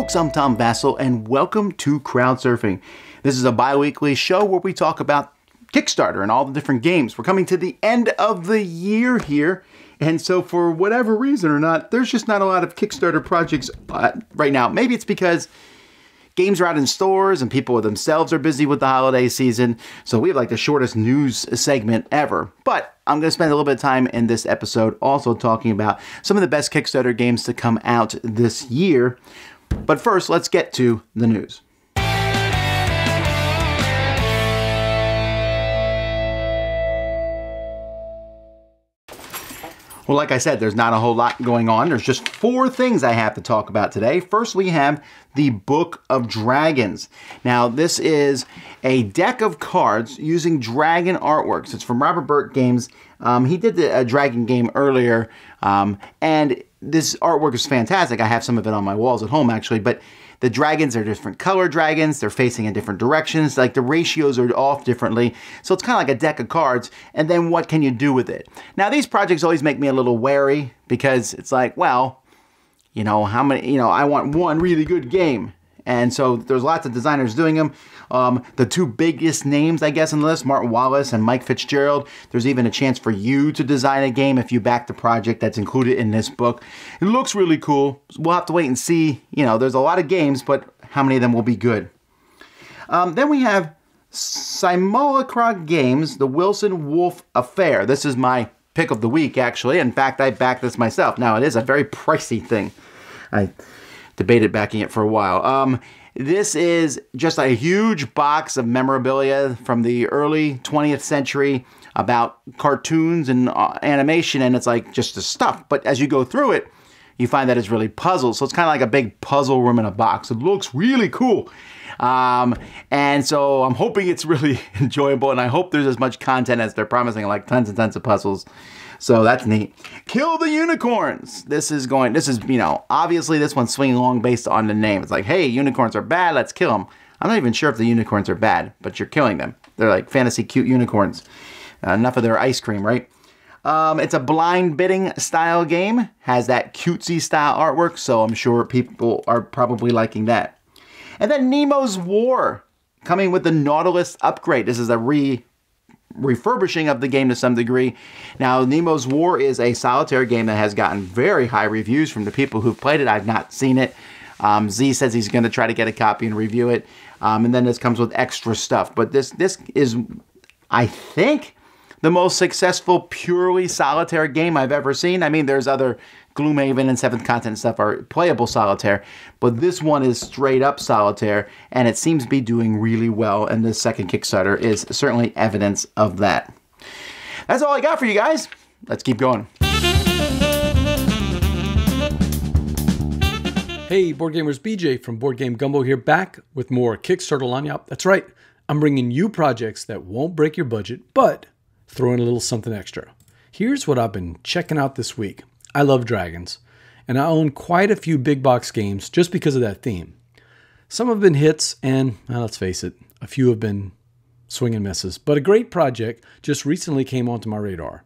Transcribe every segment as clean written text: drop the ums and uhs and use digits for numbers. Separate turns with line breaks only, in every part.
folks, I'm Tom Vasel, and welcome to Crowdsurfing. This is a bi-weekly show where we talk about Kickstarter and all the different games. We're coming to the end of the year here, and so for whatever reason or not, there's just not a lot of Kickstarter projects right now. Maybe it's because games are out in stores and people themselves are busy with the holiday season, so we have like the shortest news segment ever. But I'm going to spend a little bit of time in this episode also talking about some of the best Kickstarter games to come out this year. But first, let's get to the news. Well, like I said, there's not a whole lot going on. There's just 4 things I have to talk about today. First, we have the Book of Dragons. Now, this is a deck of cards using dragon artworks. It's from Robert Burke Games. He did a dragon game earlier, and this artwork is fantastic. I have some of it on my walls at home, actually, but the dragons are different color dragons. They're facing in different directions. Like the ratios are off differently. So it's kind of like a deck of cards. And then what can you do with it? Now, these projects always make me a little wary because it's like, well, you know, how many, I want one really good game. And so there's lots of designers doing them. The 2 biggest names, I guess, on the list, Martin Wallace and Mike Fitzgerald. There's even a chance for you to design a game if you back the project that's included in this book. It looks really cool. We'll have to wait and see. There's a lot of games, but how many of them will be good? Then we have Simulacra Games, The Wilson Wolf Affair. This is my pick of the week, actually. In fact, I backed this myself. Now, it is a very pricey thing. I debated backing it for a while. This is just a huge box of memorabilia from the early 20th century about cartoons and animation, and it's like just the stuff. But as you go through it, you find that it's really puzzles. So it's kind of like a big puzzle room in a box. It looks really cool. And so I'm hoping it's really enjoyable, and I hope there's as much content as they're promising, like tons and tons of puzzles. So that's neat. Kill the Unicorns. This is, obviously this one's swinging along based on the name. It's like, hey, unicorns are bad, let's kill them. I'm not even sure if the unicorns are bad, but you're killing them. They're like fantasy cute unicorns. Enough of their ice cream, right? It's a blind bidding style game. Has that cutesy style artwork, so I'm sure people are probably liking that. And then Nemos War, coming with the Nautilus upgrade. This is a refurbishing of the game to some degree. Now, Nemos War is a solitaire game that has gotten very high reviews from the people who've played it. I've not seen it. Z says he's going to try to get a copy and review it. And then this comes with extra stuff. But this is, I think, the most successful purely solitaire game I've ever seen. I mean, there's other Gloomhaven and Seventh Continent stuff are playable solitaire, but this one is straight up solitaire, and it seems to be doing really well, and this second Kickstarter is certainly evidence of that. That's all I got for you guys. Let's keep going.
Hey, Board Gamers, BJ from Board Game Gumbo here, back with more Kickstarter lineup. That's right, I'm bringing you projects that won't break your budget, but throw in a little something extra. Here's what I've been checking out this week. I love dragons, and I own quite a few big box games just because of that theme. Some have been hits, and let's face it, a few have been swing and misses. But a great project just recently came onto my radar.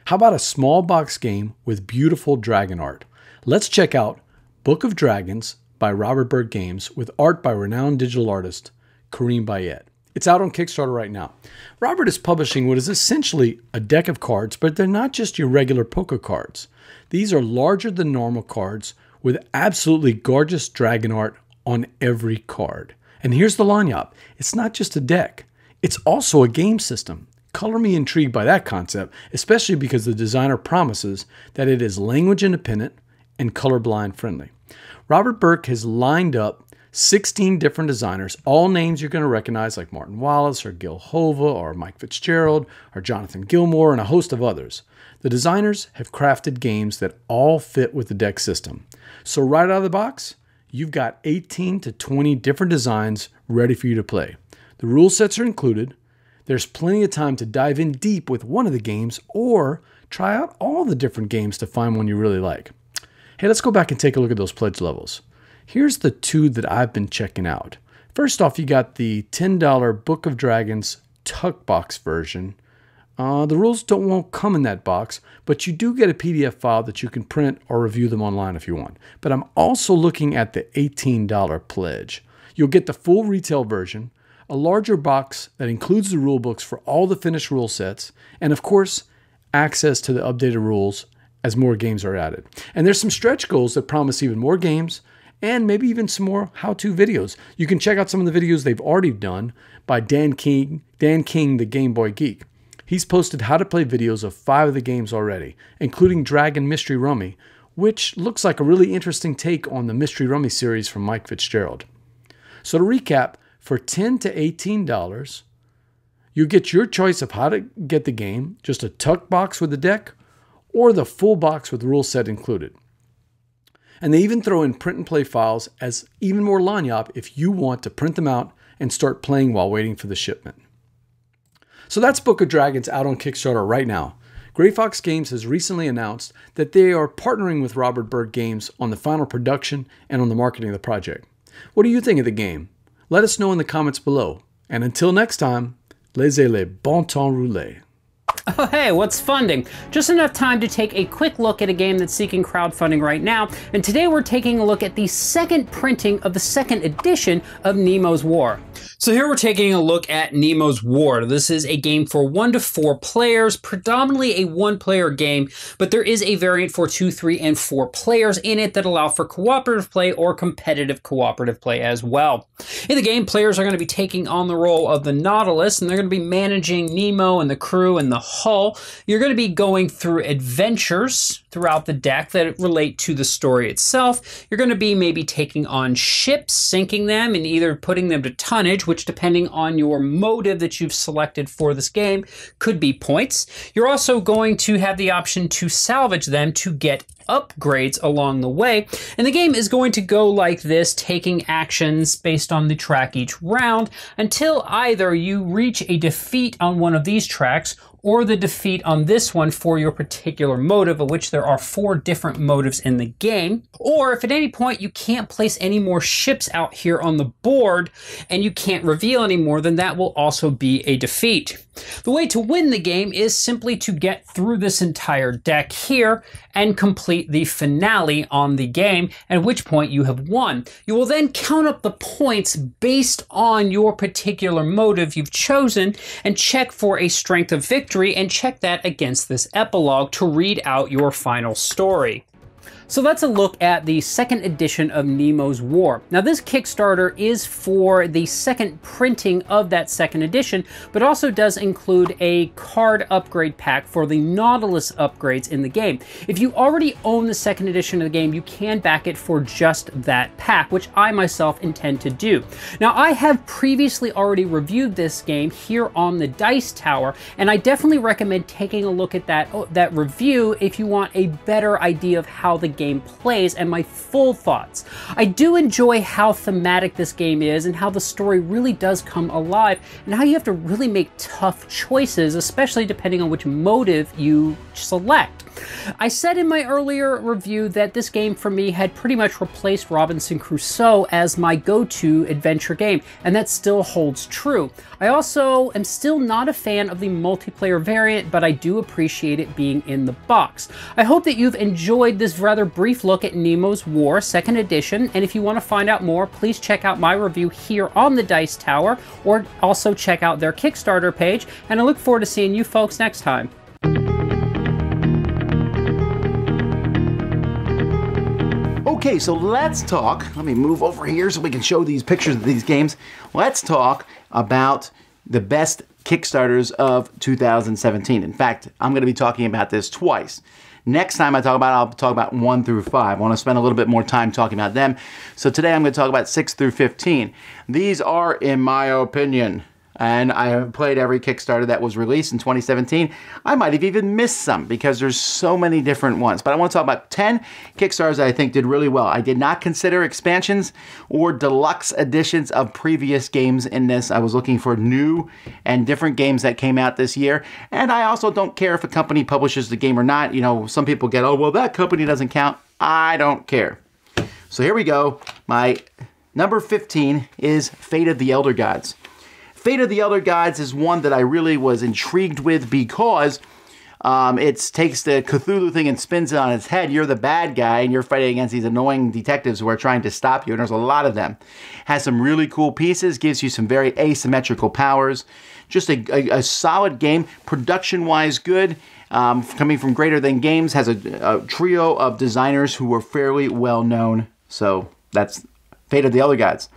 How about a small box game with beautiful dragon art? Let's check out Book of Dragons by Robert Burke Games with art by renowned digital artist Kareem Bayet. It's out on Kickstarter right now. Robert is publishing what is essentially a deck of cards, but they're not just your regular poker cards. These are larger than normal cards with absolutely gorgeous dragon art on every card. And here's the lagniappe. It's not just a deck. It's also a game system. Color me intrigued by that concept, especially because the designer promises that it is language independent and colorblind friendly. Robert Burke has lined up 16 different designers, all names you're going to recognize like Martin Wallace or Gil Hova or Mike Fitzgerald or Jonathan Gilmore and a host of others. The designers have crafted games that all fit with the deck system. So right out of the box, you've got 18 to 20 different designs ready for you to play. The rule sets are included. There's plenty of time to dive in deep with one of the games or try out all the different games to find one you really like. Hey, let's go back and take a look at those pledge levels. Here's the 2 that I've been checking out. First off, you got the $10 Book of Dragons Tuck Box version The rules won't come in that box, but you do get a PDF file that you can print or review them online if you want. But I'm also looking at the $18 pledge. You'll get the full retail version, a larger box that includes the rule books for all the finished rule sets, and of course, access to the updated rules as more games are added. And there's some stretch goals that promise even more games and maybe even some more how-to videos. You can check out some of the videos they've already done by Dan King, the Game Boy Geek. He's posted how to play videos of 5 of the games already, including Dragon Mystery Rummy, which looks like a really interesting take on the Mystery Rummy series from Mike Fitzgerald. So to recap, for $10 to $18, you get your choice of how to get the game, just a tuck box with the deck, or the full box with the rule set included. And they even throw in print and play files as even more lagniappe if you want to print them out and start playing while waiting for the shipment. So that's Book of Dragons out on Kickstarter right now. Gray Fox Games has recently announced that they are partnering with Robert Bird Games on the final production and on the marketing of the project. What do you think of the game? Let us know in the comments below. And until next time, laissez le bon temps rouler.
Oh hey, what's funding? Just enough time to take a quick look at a game that's seeking crowdfunding right now, and today we're taking a look at the second printing of the second edition of Nemos War. So here we're taking a look at Nemos War. This is a game for 1 to 4 players, predominantly a 1-player game, but there is a variant for 2, 3, and 4 players in it that allow for cooperative play or competitive cooperative play as well. In the game, players are going to be taking on the role of the Nautilus, and they're going to be managing Nemo and the crew and the hull. You're going to be going through adventures throughout the deck that relate to the story itself. You're going to be maybe taking on ships, sinking them, and either putting them to tonnage, which depending on your motive that you've selected for this game could be points. You're also going to have the option to salvage them to get upgrades along the way, and the game is going to go like this, taking actions based on the track each round until either you reach a defeat on one of these tracks or the defeat on this one for your particular motive, of which there are 4 different motives in the game. Or if at any point you can't place any more ships out here on the board and you can't reveal any more, then that will also be a defeat. The way to win the game is simply to get through this entire deck here and complete the finale on the game, at which point you have won. You will then count up the points based on your particular motive you've chosen and check for a strength of victory and check that against this epilogue to read out your final story. So let's a look at the second edition of Nemos War. Now this Kickstarter is for the second printing of that second edition, but also does include a card upgrade pack for the Nautilus upgrades in the game. If you already own the second edition of the game, you can back it for just that pack, which I myself intend to do. Now I have previously already reviewed this game here on the Dice Tower, and I definitely recommend taking a look at that review if you want a better idea of how the game plays and my full thoughts. I do enjoy how thematic this game is and how the story really does come alive and how you have to really make tough choices, especially depending on which motive you select. I said in my earlier review that this game for me had pretty much replaced Robinson Crusoe as my go-to adventure game, and that still holds true. I also am still not a fan of the multiplayer variant, but I do appreciate it being in the box. I hope that you've enjoyed this rather brief look at Nemos War 2nd Edition, and if you want to find out more, please check out my review here on the Dice Tower, or also check out their Kickstarter page, and I look forward to seeing you folks next time.
Okay, so let's talk. Let me move over here so we can show these pictures of these games. Let's talk about the best Kickstarters of 2017. In fact, I'm going to be talking about this twice. Next time I'll talk about 1 through 5. I want to spend a little bit more time talking about them. So today I'm going to talk about 6 through 15. These are, in my opinion, and I have played every Kickstarter that was released in 2017. I might have even missed some because there's so many different ones. But I want to talk about 10 Kickstarters that I think did really well. I did not consider expansions or deluxe editions of previous games in this. I was looking for new and different games that came out this year. And I also don't care if a company publishes the game or not. You know, some people get, oh, well, that company doesn't count. I don't care. So here we go. My number 15 is Fate of the Elder Gods. Fate of the Elder Gods is one that I really was intrigued with because it takes the Cthulhu thing and spins it on its head. You're the bad guy, and you're fighting against these annoying detectives who are trying to stop you, and there's a lot of them. Has some really cool pieces, gives you some very asymmetrical powers. Just a solid game, production-wise good. Coming from Greater Than Games, has a trio of designers who were fairly well-known. So that's Fate of the Elder Gods.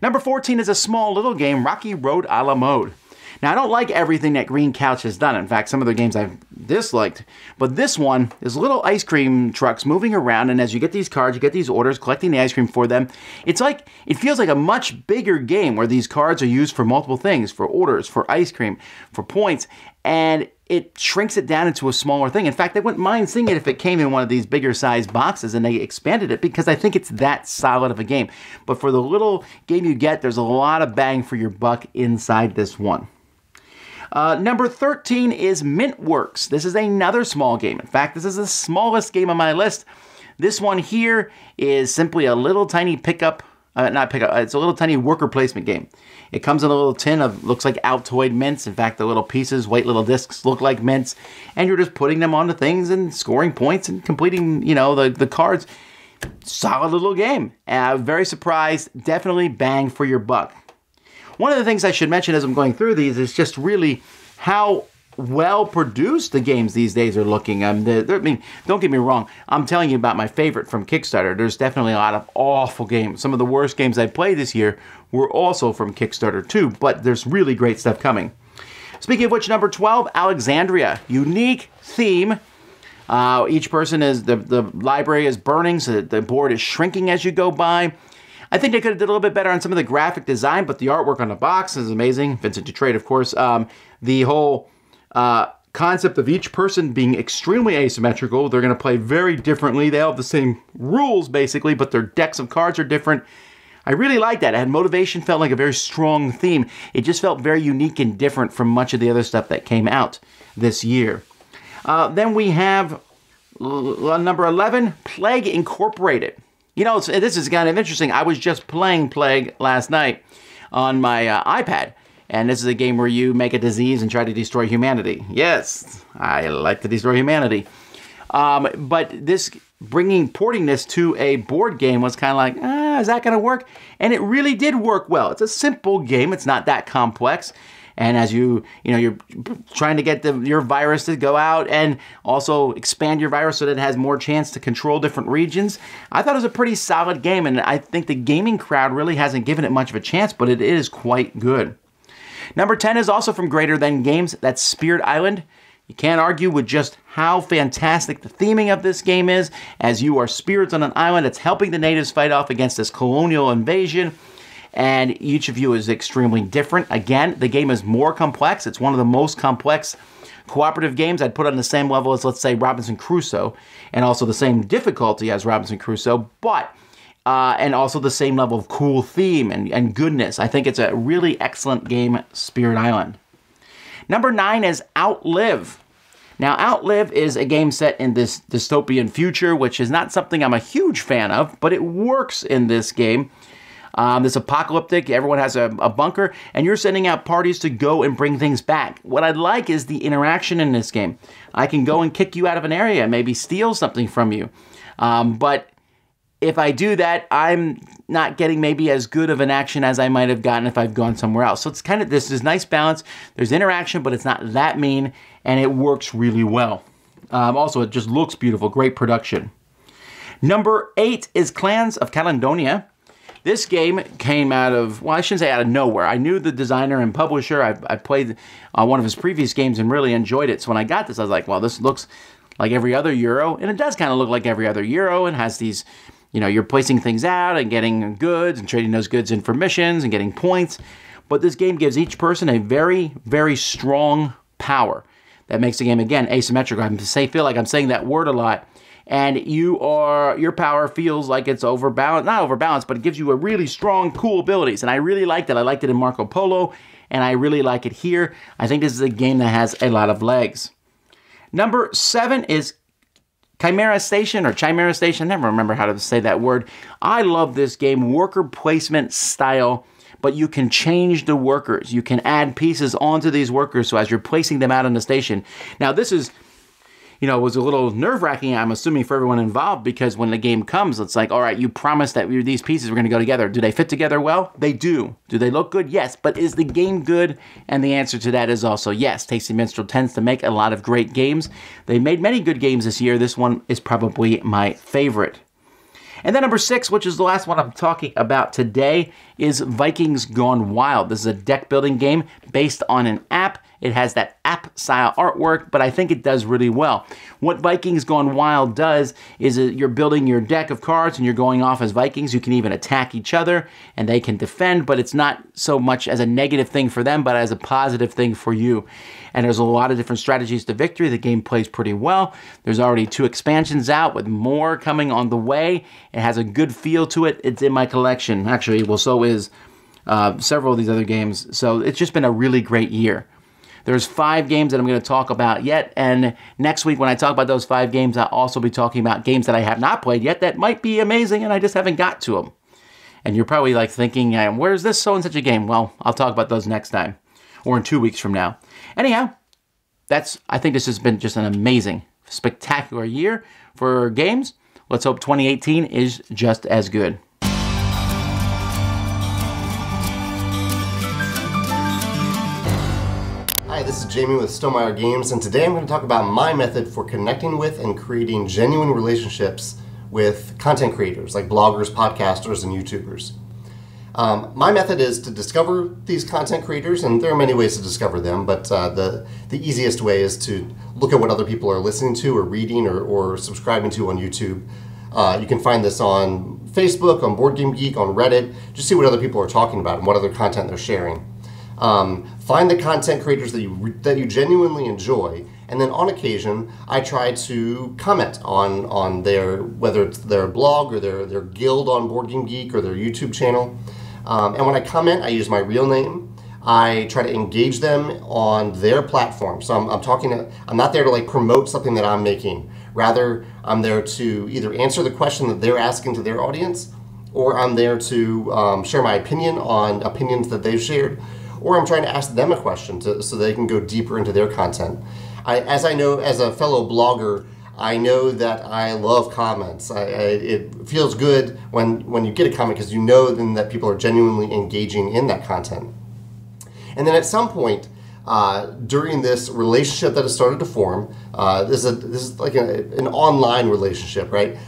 Number 14 is a small little game, Rocky Road a la Mode. Now, I don't like everything that Green Couch has done. In fact, some of the games I've disliked. But this one is little ice cream trucks moving around, and as you get these cards, you get these orders, collecting the ice cream for them. It feels like a much bigger game where these cards are used for multiple things, for orders, for ice cream, for points, and it shrinks it down into a smaller thing. In fact, I wouldn't mind seeing it if it came in one of these bigger size boxes and they expanded it, because I think it's that solid of a game. But for the little game you get, there's a lot of bang for your buck inside this one. Number 13 is Mintworks. This is another small game. In fact, this is the smallest game on my list. This one here is simply a little tiny it's a little tiny worker placement game. It comes in a little tin of, looks like Altoid mints. In fact, the little pieces, white little discs, look like mints. And you're just putting them onto things and scoring points and completing, the cards. Solid little game. Very surprised. Definitely bang for your buck. One of the things I should mention as I'm going through these is just really how well produced the games these days are looking. Don't get me wrong. I'm telling you about my favorite from Kickstarter. There's definitely a lot of awful games. Some of the worst games I played this year were also from Kickstarter too, but there's really great stuff coming. Speaking of which, number 12, Alexandria. Unique theme. Each person the library is burning, so the board is shrinking as you go by. I think they could have did a little bit better on some of the graphic design, but the artwork on the box is amazing. Vincent Dutrait, of course. The whole concept of each person being extremely asymmetrical. They're going to play very differently. They all have the same rules, basically, but their decks of cards are different. I really like that. And motivation felt like a very strong theme. It just felt very unique and different from much of the other stuff that came out this year. Then we have number 11, Plague Incorporated. This is kind of interesting. I was just playing Plague last night on my iPad. And this is a game where you make a disease and try to destroy humanity. Yes, I like to destroy humanity. But porting this to a board game was kind of like, is that going to work? And it really did work well. It's a simple game. It's not that complex. And as you're trying to get your virus to go out and also expand your virus so that it has more chance to control different regions. I thought it was a pretty solid game, and I think the gaming crowd really hasn't given it much of a chance, but it is quite good. Number 10 is also from Greater Than Games. That's Spirit Island. You can't argue with just how fantastic the theming of this game is, as you are spirits on an island that's helping the natives fight off against this colonial invasion. And each of you is extremely different. Again, the game is more complex. It's one of the most complex cooperative games. I'd put on the same level as, let's say, Robinson Crusoe, and also the same difficulty as Robinson Crusoe, but and also the same level of cool theme and goodness. I think it's a really excellent game, Spirit Island. Number 9 is Outlive. Now, Outlive is a game set in this dystopian future, which is not something I'm a huge fan of, but it works in this game. This apocalyptic, everyone has a bunker, and you're sending out parties to go and bring things back. What I like is the interaction in this game. I can go and kick you out of an area and maybe steal something from you. But if I do that, I'm not getting maybe as good of an action as I might have gotten if I've gone somewhere else. So it's kind of this nice balance. There's interaction, but it's not that mean, and it works really well. Also, it just looks beautiful. Great production. Number 8 is Clans of Caledonia. This game came out of, well, I shouldn't say out of nowhere. I knew the designer and publisher. I played one of his previous games and really enjoyed it. So when I got this, I was like, well, this looks like every other Euro. And it does kind of look like every other Euro, and has these, you're placing things out and getting goods and trading those goods in for missions and getting points. But this game gives each person a very, very strong power that makes the game, again, asymmetrical. I feel like I'm saying that word a lot. And your power feels like it's overbalanced, not overbalanced, but it gives you a really strong, cool abilities. And I really liked it. I liked it in Marco Polo, and I really like it here. I think this is a game that has a lot of legs. Number 7 is Chimera Station, or Chimera Station. I never remember how to say that word. I love this game, worker placement style, but you can change the workers. You can add pieces onto these workers so as you're placing them out on the station. Now, this is, you know, was a little nerve-wracking, I'm assuming, for everyone involved, because when the game comes, it's like, all right, you promised that these pieces were going to go together. Do they fit together well? They do. Do they look good? Yes. But is the game good? And the answer to that is also yes. Tasty Minstrel tends to make a lot of great games. They made many good games this year. This one is probably my favorite. And then number 6, which is the last one I'm talking about today, is Vikings Gone Wild. This is a deck building game based on an app. It has that app-style artwork, but I think it does really well. What Vikings Gone Wild does is you're building your deck of cards and you're going off as Vikings. You can even attack each other and they can defend, but it's not so much as a negative thing for them, but as a positive thing for you. And there's a lot of different strategies to victory. The game plays pretty well. There's already 2 expansions out with more coming on the way. It has a good feel to it. It's in my collection. Actually, well, so is several of these other games. So it's just been a really great year. There's 5 games that I'm going to talk about yet, and next week when I talk about those 5 games, I'll also be talking about games that I have not played yet that might be amazing and I just haven't got to them. And you're probably like thinking, where's this so and such a game? Well, I'll talk about those next time, or in 2 weeks from now. Anyhow, I think this has been just an amazing, spectacular year for games. Let's hope 2018 is just as good.
Hi, this is Jamie with Stonemaier Games, and today I'm going to talk about my method for connecting with and creating genuine relationships with content creators like bloggers, podcasters, and YouTubers. My method is to discover these content creators, and there are many ways to discover them, but the easiest way is to look at what other people are listening to or reading or subscribing to on YouTube. You can find this on Facebook, on Board Game Geek, on Reddit. Just see what other people are talking about and what other content they're sharing. Find the content creators that you genuinely enjoy, and then on occasion I try to comment on their, whether it's their blog or their guild on Board Game Geek or their YouTube channel. And when I comment, I use my real name. I try to engage them on their platform. So I'm not there to like promote something that I'm making. Rather, I'm there to either answer the question that they're asking to their audience, or I'm there to share my opinion on opinions that they've shared, or I'm trying to ask them a question so they can go deeper into their content. As I know, as a fellow blogger, I know that I love comments. It feels good when you get a comment because you know then that people are genuinely engaging in that content. And then at some point during this relationship that has started to form, this is like an online relationship, right?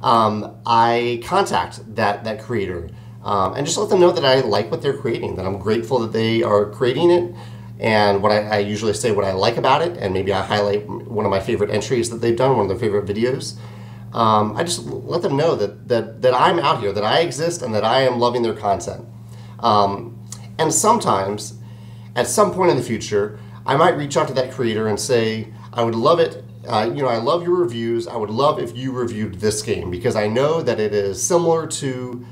I contact that creator and just let them know that I like what they're creating, that I'm grateful that they are creating it, and what I usually say what I like about it, and maybe I highlight one of my favorite entries that they've done, one of their favorite videos. I just let them know that I'm out here, that I exist, and that I am loving their content. And sometimes, at some point in the future, I might reach out to that creator and say, I would love it, I love your reviews, I would love if you reviewed this game, because I know that it is similar to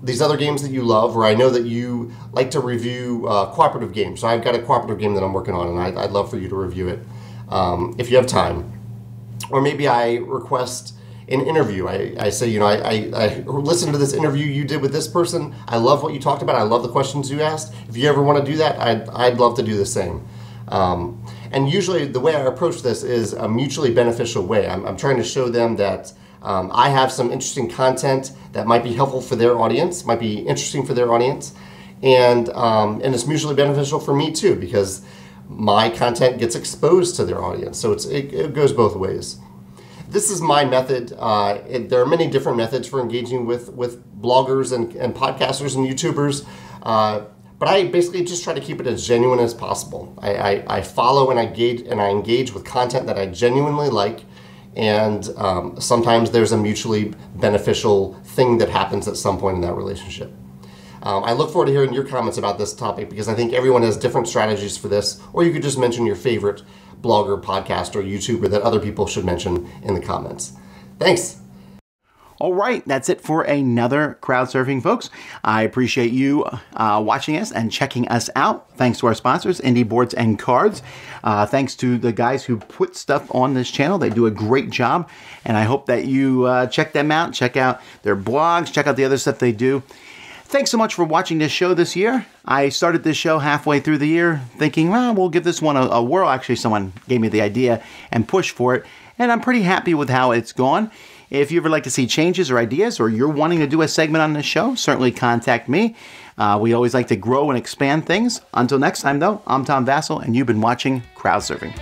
these other games that you love, or I know that you like to review cooperative games. So I've got a cooperative game that I'm working on, and I'd love for you to review it if you have time. Or maybe I request an interview. I say, I listened to this interview you did with this person. I love what you talked about. I love the questions you asked. If you ever want to do that, I'd love to do the same. And usually the way I approach this is a mutually beneficial way. I'm trying to show them that I have some interesting content that might be helpful for their audience, might be interesting for their audience, and it's mutually beneficial for me too, because my content gets exposed to their audience. So it goes both ways. This is my method. There are many different methods for engaging with bloggers and podcasters and YouTubers, but I basically just try to keep it as genuine as possible. I follow and I engage with content that I genuinely like. And sometimes there's a mutually beneficial thing that happens at some point in that relationship. I look forward to hearing your comments about this topic, because I think everyone has different strategies for this, or you could just mention your favorite blogger, podcaster, or YouTuber that other people should mention in the comments. Thanks.
All right, that's it for another Crowdsurfing, folks. I appreciate you watching us and checking us out. Thanks to our sponsors, Indie Boards and Cards. Thanks to the guys who put stuff on this channel. They do a great job, and I hope that you check them out. Check out their blogs. Check out the other stuff they do. Thanks so much for watching this show this year. I started this show halfway through the year thinking, well, we'll give this one a whirl. Actually, someone gave me the idea and pushed for it, and I'm pretty happy with how it's gone. If you ever like to see changes or ideas, or you're wanting to do a segment on this show, certainly contact me. We always like to grow and expand things. Until next time, though, I'm Tom Vasel, and you've been watching Crowdsurfing.